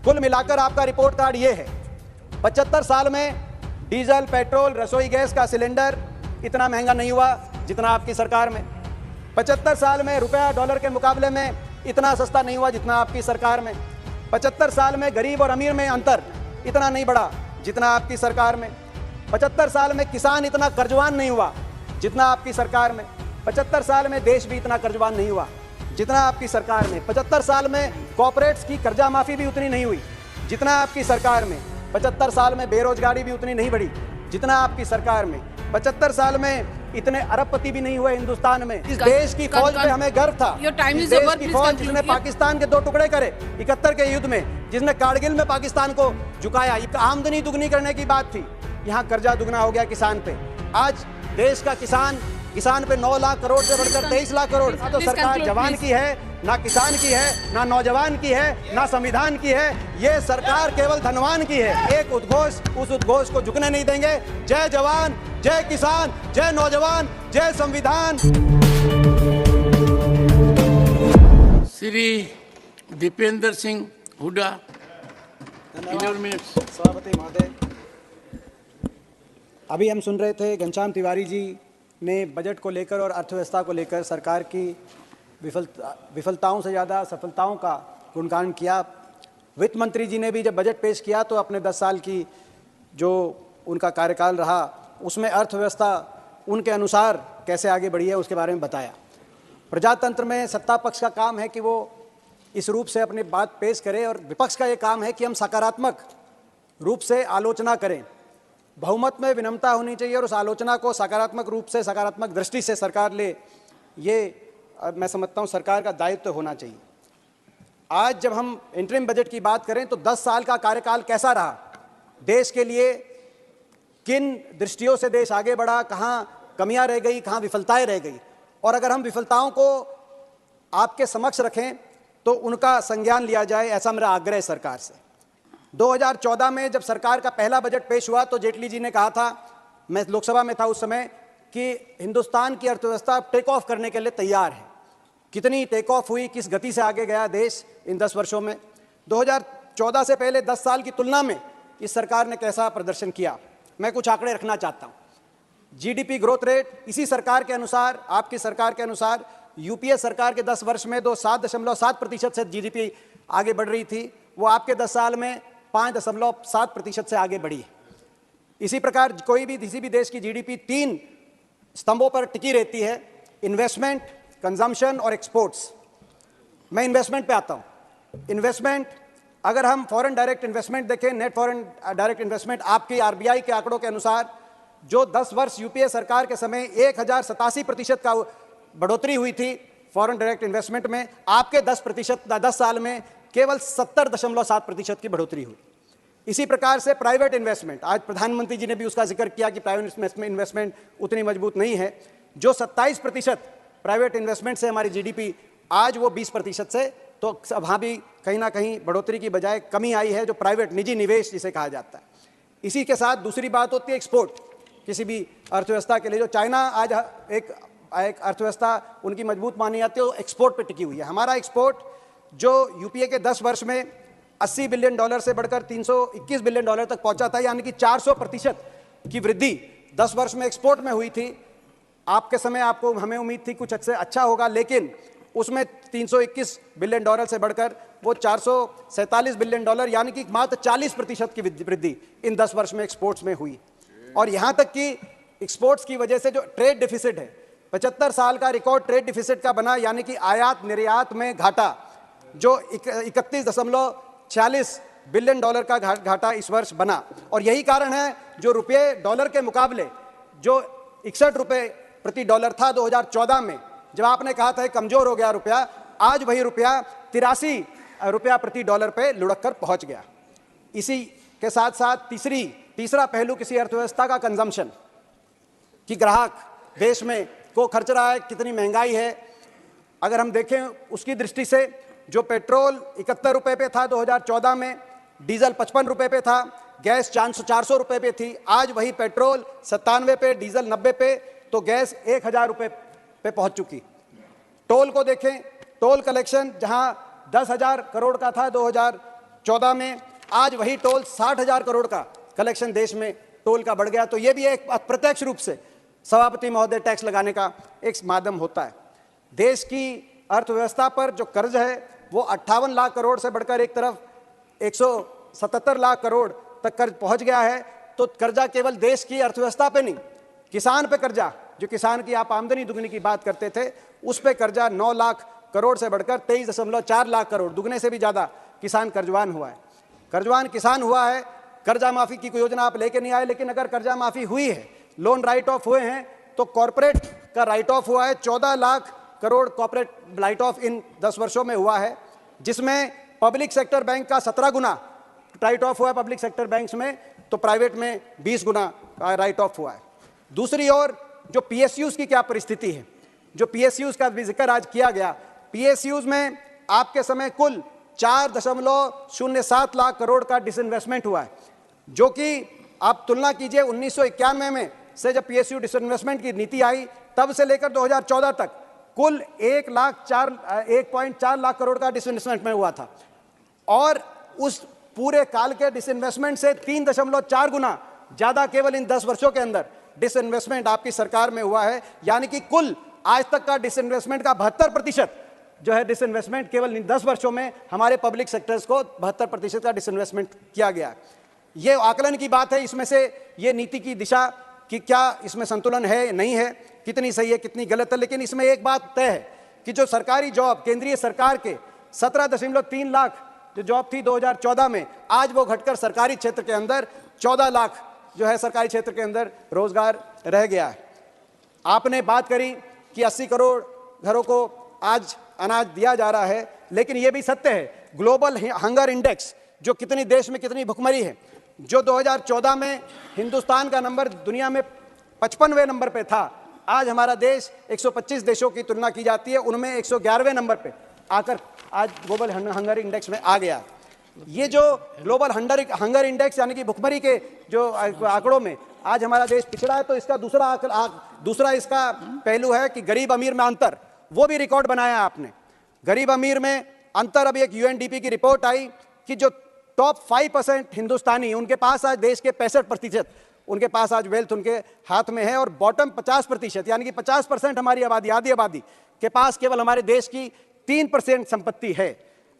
कुल मिलाकर आपका रिपोर्ट कार्ड ये है। 75 साल में डीजल, पेट्रोल, रसोई गैस का सिलेंडर इतना महंगा नहीं हुआ जितना आपकी सरकार में। 75 साल में रुपया डॉलर के मुकाबले में इतना सस्ता नहीं हुआ जितना आपकी सरकार में। 75 साल में गरीब और अमीर में अंतर इतना नहीं बढ़ा जितना आपकी सरकार में। 75 साल में किसान इतना कर्जवान नहीं हुआ जितना आपकी सरकार में। 75 साल में देश भी इतना कर्जवान नहीं हुआ जितना आपकी सरकार में। 75 साल में कॉर्पोरेट्स की कर्जा माफी भी उतनी नहीं हुई जितना आपकी सरकार में। 75 साल में बेरोजगारी भी उतनी नहीं बढ़ी जितना आपकी सरकार में। 75 साल में इतने अरबपति भी नहीं हुए हिंदुस्तान में। इस देश की फौज पे हमें गर्व था। इस देश की फौज जिसने पाकिस्तान के 2 टुकड़े करे 71 के युद्ध में, जिसने कारगिल में पाकिस्तान को झुकाया। आमदनी दुगनी करने की बात थी, यहाँ कर्जा दुगना हो गया किसान पे। आज देश का किसान पे 9 लाख करोड़ से बढ़कर 23 लाख करोड़। तो सरकार जवान की है, ना किसान की है, ना नौजवान की है, ना संविधान की है। ये सरकार केवल धनवान की है। एक उद्घोष, उस उद्घोष को झुकने नहीं देंगे। जय जवान, जय किसान, जय नौजवान, जय संविधान। श्री दीपेंद्र सिंह हुड्डा, सभापति महोदय, अभी हम सुन रहे थे घनश्याम तिवारी जी ने बजट को लेकर और अर्थव्यवस्था को लेकर सरकार की विफलताओं से ज़्यादा सफलताओं का गुणगान किया। वित्त मंत्री जी ने भी जब बजट पेश किया तो अपने 10 साल की जो उनका कार्यकाल रहा उसमें अर्थव्यवस्था उनके अनुसार कैसे आगे बढ़ी है उसके बारे में बताया। प्रजातंत्र में सत्ता पक्ष का काम है कि वो इस रूप से अपनी बात पेश करे और विपक्ष का ये काम है कि हम सकारात्मक रूप से आलोचना करें। बहुमत में विनम्रता होनी चाहिए और उस आलोचना को सकारात्मक रूप से, सकारात्मक दृष्टि से सरकार ले, ये मैं समझता हूँ सरकार का दायित्व होना चाहिए। आज जब हम इंटरिम बजट की बात करें तो 10 साल का कार्यकाल कैसा रहा देश के लिए, किन दृष्टियों से देश आगे बढ़ा, कहाँ कमियां रह गई, कहाँ विफलताएं रह गई, और अगर हम विफलताओं को आपके समक्ष रखें तो उनका संज्ञान लिया जाए, ऐसा मेरा आग्रह है सरकार से। 2014 में जब सरकार का पहला बजट पेश हुआ तो जेटली जी ने कहा था, मैं लोकसभा में था उस समय, कि हिंदुस्तान की अर्थव्यवस्था टेक ऑफ करने के लिए तैयार है। कितनी टेक ऑफ हुई, किस गति से आगे गया देश इन 10 वर्षों में। 2014 से पहले 10 साल की तुलना में इस सरकार ने कैसा प्रदर्शन किया, मैं कुछ आंकड़े रखना चाहता हूँ। जीडीपी ग्रोथ रेट इसी सरकार के अनुसार, आपकी सरकार के अनुसार, यूपीए सरकार के 10 वर्ष में 7.7% से जीडीपी आगे बढ़ रही थी, वो आपके 10 साल में 5.7% से आगे बढ़ी है। इसी प्रकार किसी भी देश की जीडीपी 3 स्तंभों पर टिकी रहती है, इन्वेस्टमेंट, कंजम्पशन और एक्सपोर्ट्स। मैं इन्वेस्टमेंट पे आता हूँ। इन्वेस्टमेंट, अगर हम फॉरेन डायरेक्ट इन्वेस्टमेंट देखें, नेट फॉरेन डायरेक्ट इन्वेस्टमेंट, आपकी आरबीआई के आंकड़ों के अनुसार जो 10 वर्ष यूपीए सरकार के समय 1087% का बढ़ोतरी हुई थी फॉरेन डायरेक्ट इन्वेस्टमेंट में, आपके 10 साल में केवल 70.7% की बढ़ोतरी हुई। इसी प्रकार से प्राइवेट इन्वेस्टमेंट, आज प्रधानमंत्री जी ने भी उसका जिक्र किया कि प्राइवेट इन्वेस्टमेंट उतनी मजबूत नहीं है। जो 27% प्राइवेट इन्वेस्टमेंट से हमारी जीडीपी, आज वो 20% से, तो वहाँ भी कहीं ना कहीं बढ़ोतरी की बजाय कमी आई है, जो प्राइवेट निजी निवेश जिसे कहा जाता है। इसी के साथ दूसरी बात होती है एक्सपोर्ट। किसी भी अर्थव्यवस्था के लिए, जो चाइना आज एक अर्थव्यवस्था उनकी मजबूत मानी जाती है, वो एक्सपोर्ट पर टिकी हुई है। हमारा एक्सपोर्ट जो यूपीए के 10 वर्ष में $80 बिलियन से बढ़कर $321 बिलियन तक पहुंचा था, यानी कि 400% की वृद्धि 10 वर्ष में एक्सपोर्ट में हुई थी। आपके समय हमें उम्मीद थी कुछ अच्छा होगा, लेकिन उसमें $321 बिलियन से बढ़कर वो $447 बिलियन, यानी कि मात्र 40% की वृद्धि इन 10 वर्ष में एक्सपोर्ट्स में हुई। और यहाँ तक कि एक्सपोर्ट्स की वजह से जो ट्रेड डिफिसिट है, 75 साल का रिकॉर्ड ट्रेड डिफिसिट का बना, यानी कि आयात निर्यात में घाटा जो 31.46 बिलियन डॉलर का घाटा इस वर्ष बना। और यही कारण है जो रुपये डॉलर के मुकाबले जो 61 रुपये प्रति डॉलर था 2014 में, जब आपने कहा था कमजोर हो गया रुपया, आज वही रुपया 83 रुपया प्रति डॉलर पे लुढ़क कर पहुंच गया। इसी के साथ साथ तीसरा पहलू किसी अर्थव्यवस्था का कंजम्पशन, कि ग्राहक देश में को खर्च रहा है, कितनी महंगाई है। अगर हम देखें उसकी दृष्टि से, जो पेट्रोल 71 रुपये पे था 2014 में, डीजल 55 रुपये पे था, गैस 400 रुपये पे थी, आज वही पेट्रोल 97 पे, डीजल 90 पे, तो गैस 1000 रुपये पे पहुंच चुकी। टोल को देखें, टोल कलेक्शन जहां 10,000 करोड़ का था 2014 में, आज वही टोल 60,000 करोड़ का कलेक्शन देश में टोल का बढ़ गया। तो ये भी एक प्रत्यक्ष रूप से सभापति महोदय टैक्स लगाने का एक माध्यम होता है। देश की अर्थव्यवस्था पर जो कर्ज है वो 58 लाख करोड़ से बढ़कर एक तरफ 177 लाख करोड़ तक कर्ज पहुंच गया है। तो कर्जा केवल देश की अर्थव्यवस्था पे नहीं, किसान पे कर्जा, जो किसान की आप आमदनी दुगनी की बात करते थे, उस पे कर्जा 9 लाख करोड़ से बढ़कर 23.4 लाख करोड़, दुगने से भी ज़्यादा किसान कर्जवान हुआ है। कर्जवान किसान हुआ है, कर्जा माफ़ी की कोई योजना आप लेके नहीं आए। लेकिन अगर कर्जा माफ़ी हुई है, लोन राइट ऑफ हुए हैं, तो कॉर्पोरेट का राइट ऑफ हुआ है 14 lakh crore corporate write off इन 10 वर्षों में हुआ है, जिसमें पब्लिक सेक्टर बैंक का 17 गुना राइट ऑफ हुआ है पब्लिक सेक्टर बैंक्स में, तो प्राइवेट में 20 गुना राइट ऑफ हुआ है। दूसरी ओर जो पीएसयूज की क्या परिस्थिति है, जो पीएसयूज का भी जिक्र आज किया गया, पीएसयूज में आपके समय कुल 4.07 लाख करोड़ का डिसइन्वेस्टमेंट हुआ है, जो कि आप तुलना कीजिए 1991 में से जब पीएसयू डिसइन्वेस्टमेंट की नीति आई, तब से लेकर 2014 तक कुल 1.4 लाख करोड़ का डिसइन्वेस्टमेंट में हुआ था। और उस पूरे काल के डिसइन्वेस्टमेंट से 3.4 गुना ज़्यादा केवल इन 10 वर्षों के अंदर डिसइन्वेस्टमेंट आपकी सरकार में हुआ है। यानी कि कुल आज तक का डिसइन्वेस्टमेंट का 72% जो है डिसइन्वेस्टमेंट केवल इन 10 वर्षों में हमारे पब्लिक सेक्टर्स को 72% का डिसइन्वेस्टमेंट किया गया। ये आकलन की बात है, इसमें से ये नीति की दिशा कि क्या इसमें संतुलन है नहीं है, कितनी सही है कितनी गलत है। लेकिन इसमें एक बात तय है कि जो सरकारी जॉब केंद्रीय सरकार के 17.3 लाख जो जॉब थी 2014 में, आज वो घटकर सरकारी क्षेत्र के अंदर 14 लाख जो है सरकारी क्षेत्र के अंदर रोजगार रह गया है। आपने बात करी कि 80 करोड़ घरों को आज अनाज दिया जा रहा है, लेकिन ये भी सत्य है ग्लोबल हंगर इंडेक्स जो कितनी देश में कितनी भुखमरी है, जो 2014 में हिंदुस्तान का नंबर दुनिया में 55वें नंबर पे था, आज हमारा देश 125 देशों की तुलना की जाती है, उनमें 111वें नंबर पे आकर आज ग्लोबल हंगर इंडेक्स में आ गया। ये जो ग्लोबल हंगर इंडेक्स यानी कि भुखमरी के जो आंकड़ों में आज हमारा देश पिछड़ा है, तो इसका दूसरा इसका पहलू है कि गरीब अमीर में अंतर, वो भी रिकॉर्ड बनाया आपने। गरीब अमीर में अंतर, अभी एक यूएनडीपी की रिपोर्ट आई कि जो टॉप 5% हिंदुस्तानी, उनके पास आज देश के 65% उनके पास आज वेल्थ उनके हाथ में है, और बॉटम 50% यानी कि 50% हमारी आबादी, आधी आबादी के पास केवल हमारे देश की 3% संपत्ति है।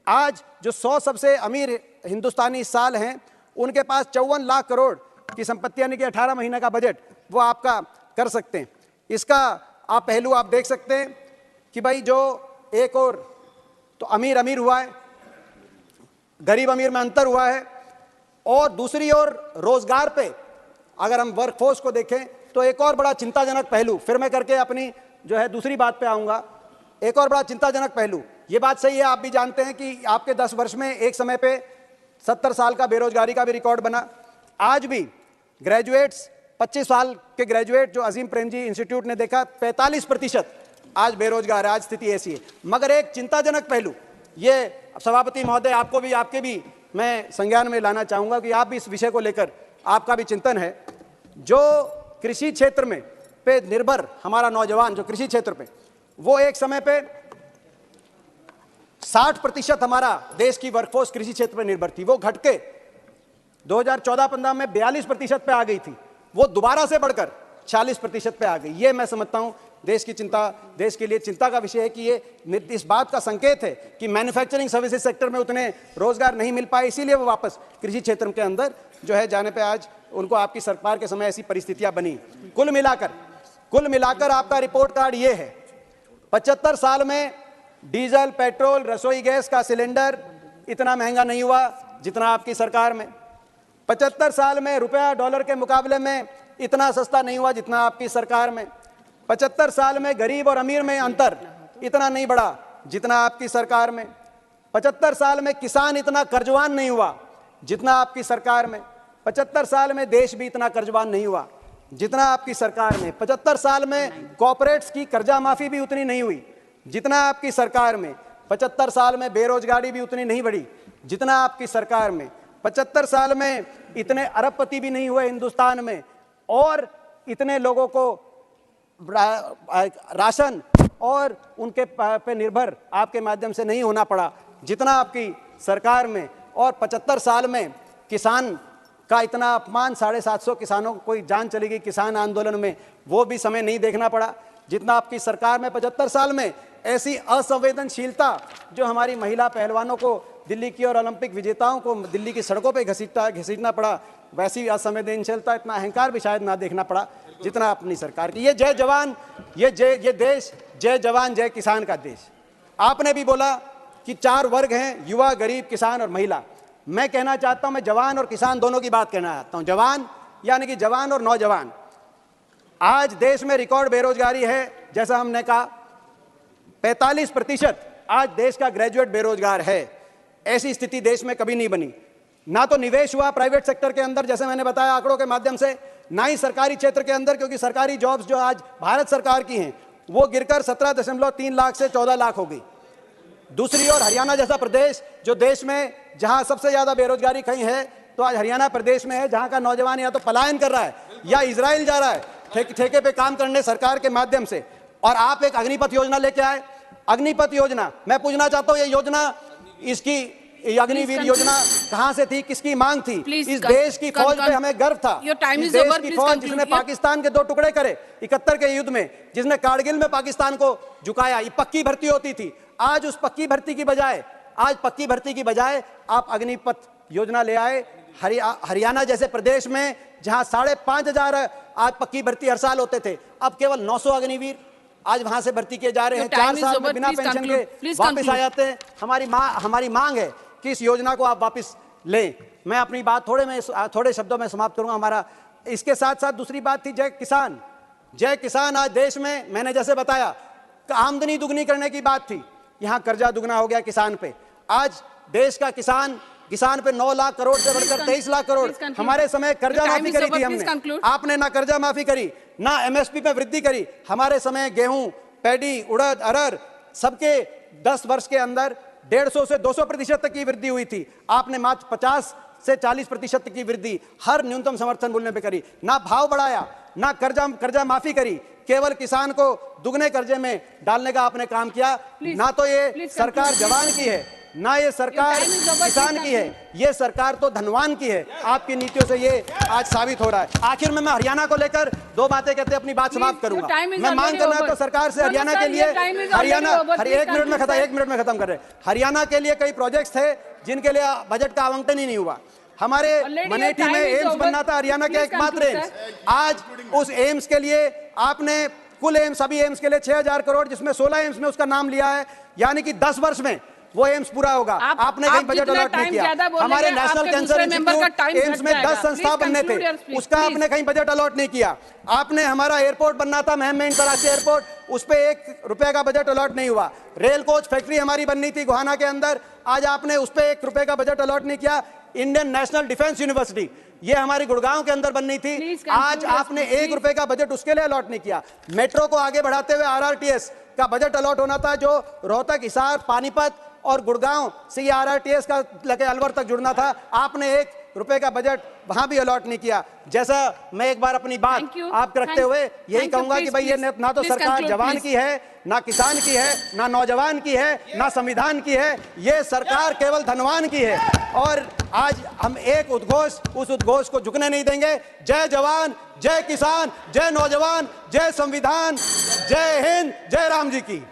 आज जो 100 सबसे अमीर हिंदुस्तानी इस साल हैं, उनके पास 54 लाख करोड़ की संपत्ति, यानी कि 18 महीने का बजट वो आपका कर सकते हैं। इसका आप पहलू आप देख सकते हैं कि भाई जो एक और तो अमीर अमीर हुआ है, गरीब अमीर में अंतर हुआ है, और दूसरी ओर रोजगार पे अगर हम वर्कफोर्स को देखें तो एक और बड़ा चिंताजनक पहलू, फिर मैं करके अपनी जो है दूसरी बात पे आऊँगा, एक और बड़ा चिंताजनक पहलू, ये बात सही है, आप भी जानते हैं कि आपके 10 वर्ष में एक समय पे 70 साल का बेरोजगारी का भी रिकॉर्ड बना। आज भी ग्रेजुएट्स 25 साल के ग्रेजुएट जो अजीम प्रेमजी इंस्टीट्यूट ने देखा 45% आज बेरोजगार है। आज स्थिति ऐसी है। मगर एक चिंताजनक पहलू, ये सभापति महोदय आपको भी, आपके भी मैं संज्ञान में लाना चाहूँगा कि आप भी इस विषय को लेकर आपका भी चिंतन है। जो कृषि क्षेत्र में पे निर्भर हमारा नौजवान जो कृषि क्षेत्र पे, वो एक समय पे 60% हमारा देश की वर्कफोर्स कृषि क्षेत्र पर निर्भर थी, वो घट के 2014-15 में 42% पे आ गई थी, वो दोबारा से बढ़कर 40% पे आ गई। ये मैं समझता हूँ देश की चिंता, देश के लिए चिंता का विषय है कि ये इस बात का संकेत है कि मैन्युफैक्चरिंग सर्विसेज सेक्टर में उतने रोजगार नहीं मिल पाए, इसीलिए वो वापस कृषि क्षेत्र के अंदर जो है जाने पे आज उनको आपकी सरकार के समय ऐसी परिस्थितियां बनी। कुल मिलाकर आपका रिपोर्ट कार्ड ये है, 75 साल में डीजल, पेट्रोल, रसोई गैस का सिलेंडर इतना महंगा नहीं हुआ जितना आपकी सरकार में। 75 साल में रुपया डॉलर के मुकाबले में इतना सस्ता नहीं हुआ जितना आपकी सरकार में। 75 साल में गरीब और अमीर में अंतर इतना नहीं बढ़ा जितना आपकी सरकार में। 75 साल में किसान इतना कर्जवान नहीं हुआ जितना आपकी सरकार में। 75 साल में देश भी इतना कर्जवान नहीं हुआ जितना आपकी सरकार में। 75 साल में कॉर्पोरेट्स की कर्जा माफी भी उतनी नहीं हुई जितना आपकी सरकार में। 75 साल में बेरोजगारी भी उतनी नहीं बढ़ी जितना आपकी सरकार में। 75 साल में इतने अरबपति भी नहीं हुए हिंदुस्तान में, और इतने लोगों को राशन और उनके पे निर्भर आपके माध्यम से नहीं होना पड़ा जितना आपकी सरकार में और 75 साल में किसान का इतना अपमान, 750 किसानों को कोई जान चली गई किसान आंदोलन में, वो भी समय नहीं देखना पड़ा जितना आपकी सरकार में 75 साल में ऐसी असंवेदनशीलता जो हमारी महिला पहलवानों को दिल्ली की और ओलंपिक विजेताओं को दिल्ली की सड़कों पे घसीटना पड़ा, वैसी असंवेदनशीलता, इतना अहंकार भी शायद ना देखना पड़ा जितना अपनी सरकार की। ये जय जवान, ये देश जय जवान जय किसान का देश। आपने भी बोला कि 4 वर्ग हैं, युवा, गरीब, किसान और महिला। मैं कहना चाहता हूं, मैं जवान और किसान दोनों की बात कहना चाहता हूं। जवान यानी कि जवान और नौजवान। आज देश में रिकॉर्ड बेरोजगारी है, जैसा हमने कहा 45% आज देश का ग्रेजुएट बेरोजगार है। ऐसी स्थिति देश में कभी नहीं बनी। ना तो निवेश हुआ प्राइवेट सेक्टर के अंदर, जैसे मैंने बताया आंकड़ों के माध्यम से, ना ही सरकारी क्षेत्र के अंदर, क्योंकि सरकारी जॉब्स जो आज भारत सरकार की हैं वो गिरकर 17.3 लाख से 14 लाख हो गई। दूसरी ओर हरियाणा जैसा प्रदेश जो देश में जहां सबसे ज्यादा बेरोजगारी कहीं है तो आज हरियाणा प्रदेश में है, जहां का नौजवान या तो पलायन कर रहा है या इजराइल जा रहा है ठेके पे काम करने सरकार के माध्यम से। और आप एक अग्निपथ योजना लेके आए। अग्निपथ योजना, मैं पूछना चाहता हूं, ये योजना, इसकी अग्निवीर योजना कहां से थी, किसकी मांग थी? इस देश की फौज पे हमें गर्व था। इस देश की फौज जिसने पाकिस्तान के 2 टुकड़े करे 71 के युद्ध में, जिसने कारगिल में पाकिस्तान को झुकाया, ये पक्की भर्ती होती थी। आज उस पक्की भर्ती की बजाय आप अग्निपथ योजना ले आए। हरियाणा जैसे प्रदेश में जहां 5,500 आज पक्की भर्ती हर साल होते थे, अब केवल 900 अग्निवीर आज वहां से भर्ती किए जा रहे हैं। 4 साल में बिना पेंशन के वापस आ जाते हैं। हमारी मांग है कि इस योजना को आप वापस लें। मैं अपनी बात थोड़े शब्दों में समाप्त करूंगा। हमारा इसके साथ साथ दूसरी बात थी जय किसान। जय किसान आज देश में, मैंने जैसे बताया, आमदनी दुगनी करने की बात थी, यहां कर्जा दुगना हो गया किसान पे। आज देश का किसान पे 9 लाख करोड़ से बढ़कर 23 लाख करोड़। हमारे समय कर्जा माफी करी थी हमने, आपने ना कर्जा माफी करी ना एमएसपी पे वृद्धि करी। हमारे समय गेहूं, पैडी, उड़द, अरहर सबके 10 वर्ष के अंदर 150 से 200% तक की वृद्धि हुई थी। आपने मात्र 50 से 40% तक की वृद्धि हर न्यूनतम समर्थन मूल्य पे करी। ना भाव बढ़ाया, ना कर्जा माफी करी, केवल किसान को दुगने कर्जे में डालने का आपने काम किया। ना तो ये सरकार जवान की है, ना ये सरकार किसान की है, ये सरकार तो धनवान की है। आपकी नीतियों से ये आज साबित हो रहा है। आखिर में मैं हरियाणा को लेकर 2 बातें कहते अपनी बात समाप्त करूंगा। मैं मांग करना तो सरकार से हरियाणा के लिए, एक मिनट में खत्म कर रहे। हरियाणा के लिए कई प्रोजेक्ट्स थे जिनके लिए बजट का आवंटन ही नहीं हुआ। हमारे मनेठी में एम्स बनना था, हरियाणा के एकमात्र एम्स। आज उस एम्स के लिए आपने कुल एम्स, सभी एम्स के लिए 6,000 करोड़, जिसमें 16 एम्स में उसका नाम लिया है, यानी कि 10 वर्ष में वो एम्स पूरा होगा। आपने कहीं बजट अलॉट नहीं किया। हमारे नेशनल कैंसर इंस्टीट्यूट एम्स में 10 संस्थान बनने थे, उसका आपने कहीं बजट अलॉट नहीं किया। आपने हमारा एयरपोर्ट बनना था, महम अंतरराष्ट्रीय एयरपोर्ट, उस पर 1 रुपए का बजट अलॉट नहीं हुआ। रेल कोच फैक्ट्री हमारी बननी थी गोहाना के अंदर, आज आपने उस पर 1 रुपए का बजट अलॉट नहीं किया। इंडियन नेशनल डिफेंस यूनिवर्सिटी, ये हमारी गुड़गांव के अंदर बननी थी, आज आपने 1 रुपए का बजट उसके लिए अलॉट नहीं किया। मेट्रो को आगे बढ़ाते हुए आरआरटीएस का बजट अलॉट होना था, जो रोहतक, हिसार, पानीपत और गुड़गांव से ये आरआरटीएस का लेके अलवर तक जुड़ना था, आपने 1 रुपए का बजट वहां भी अलॉट नहीं किया। जैसा मैं एक बार अपनी बात आप रखते हुए यही कहूंगा कि भाई ये ना तो सरकार जवान की है, ना किसान की है, ना नौजवान की है, ना संविधान की है, ये सरकार केवल धनवान की है। और आज हम एक उस उद्घोष को झुकने नहीं देंगे। जय जवान, जय किसान, जय नौजवान, जय संविधान, जय हिंद, जय राम जी की।